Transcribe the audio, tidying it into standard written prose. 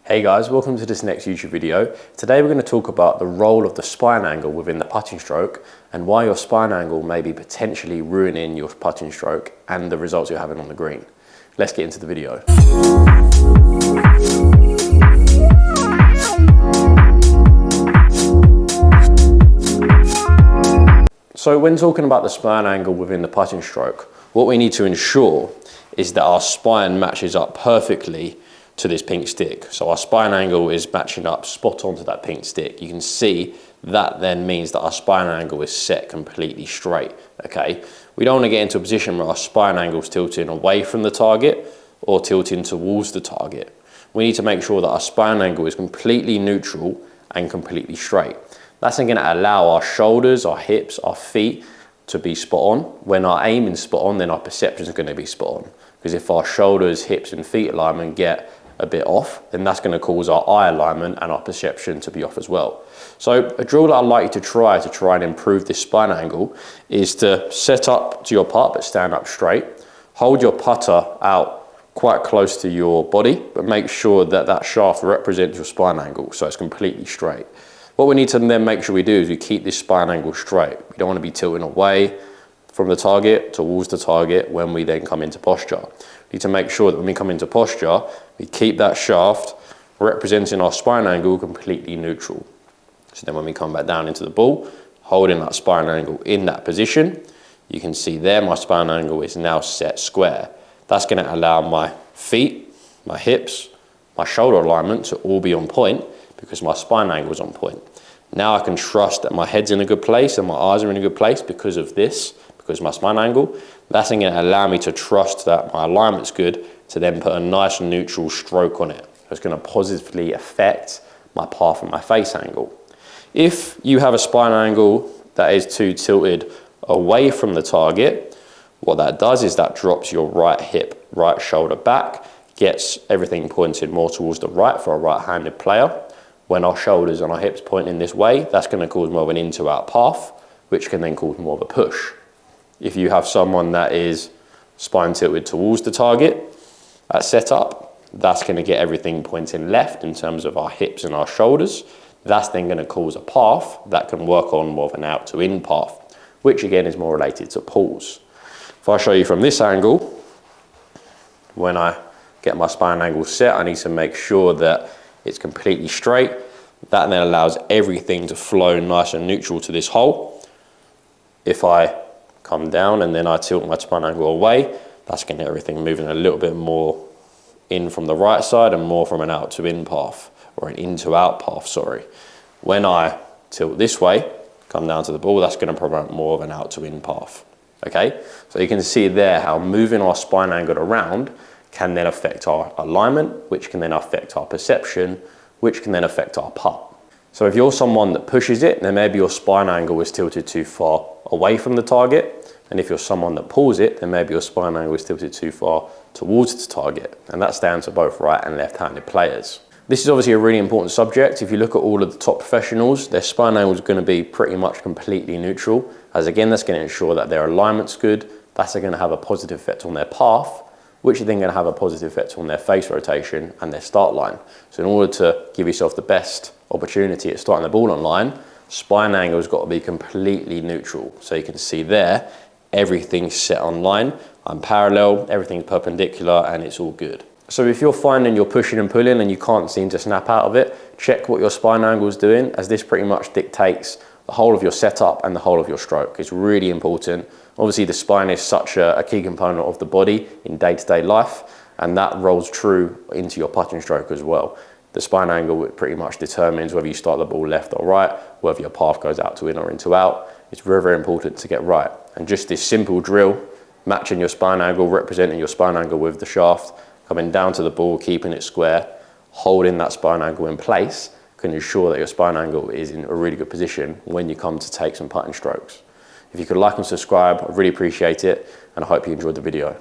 Hey guys, welcome to this next YouTube video. Today we're going to talk about the role of the spine angle within the putting stroke and why your spine angle may be potentially ruining your putting stroke and the results you're having on the green. Let's get into the video. So when talking about the spine angle within the putting stroke, what we need to ensure is that our spine matches up perfectly to this pink stick. So our spine angle is matching up spot on to that pink stick. You can see that then means that our spine angle is set completely straight, okay? We don't want to get into a position where our spine angle is tilting away from the target or tilting towards the target. We need to make sure that our spine angle is completely neutral and completely straight. That's then going to allow our shoulders, our hips, our feet to be spot on. When our aim is spot on, then our perception is going to be spot on. Because if our shoulders, hips and feet alignment get a bit off, then that's going to cause our eye alignment and our perception to be off as well. So a drill that I'd like you to try and improve this spine angle is to set up to your putt but stand up straight. Hold your putter out quite close to your body, but make sure that that shaft represents your spine angle so it's completely straight. What we need to then make sure we do is we keep this spine angle straight. We don't want to be tilting away from the target towards the target when we then come into posture. We need to make sure that when we come into posture, we keep that shaft representing our spine angle completely neutral. So then when we come back down into the ball, holding that spine angle in that position, you can see there my spine angle is now set square. That's going to allow my feet, my hips, my shoulder alignment to all be on point because my spine angle is on point. Now I can trust that my head's in a good place and my eyes are in a good place because of this, because of my spine angle. That's going to allow me to trust that my alignment's good to then put a nice neutral stroke on it. It's going to positively affect my path and my face angle. If you have a spine angle that is too tilted away from the target, what that does is that drops your right hip, right shoulder back, gets everything pointed more towards the right for a right-handed player. When our shoulders and our hips point in this way, that's going to cause more of an in-to-out path, which can then cause more of a push. If you have someone that is spine tilted towards the target at setup, that's going to get everything pointing left in terms of our hips and our shoulders. That's then going to cause a path that can work on more of an out to in path, which again is more related to pulls. If I show you from this angle, when I get my spine angle set, I need to make sure that it's completely straight. That then allows everything to flow nice and neutral to this hole. If I come down and then I tilt my spine angle away, that's going to get everything moving a little bit more in from the right side and more from an out to in path, or an in to out path, sorry. When I tilt this way, come down to the ball, that's going to promote more of an out to in path. Okay, so you can see there how moving our spine angle around can then affect our alignment, which can then affect our perception, which can then affect our putt. So if you're someone that pushes it, then maybe your spine angle is tilted too far away from the target. And if you're someone that pulls it, then maybe your spine angle is tilted too far towards the target. And that's down to both right and left-handed players. This is obviously a really important subject. If you look at all of the top professionals, their spine angle is going to be pretty much completely neutral. As again, that's going to ensure that their alignment's good. That's going to have a positive effect on their path, which is then going to have a positive effect on their face rotation and their start line. So in order to give yourself the best opportunity at starting the ball on line, spine angle has got to be completely neutral. So you can see there, everything's set on line. I'm parallel, everything's perpendicular, and it's all good. So if you're finding you're pushing and pulling and you can't seem to snap out of it, check what your spine angle is doing, as this pretty much dictates the whole of your setup and the whole of your stroke. It's really important. Obviously the spine is such a key component of the body in day-to-day life, and that rolls true into your putting stroke as well. The spine angle pretty much determines whether you start the ball left or right, whether your path goes out to in or into out. It's very, very important to get right. And just this simple drill, matching your spine angle, representing your spine angle with the shaft, coming down to the ball, keeping it square, holding that spine angle in place, can ensure that your spine angle is in a really good position when you come to take some putting strokes. If you could like and subscribe, I'd really appreciate it, and I hope you enjoyed the video.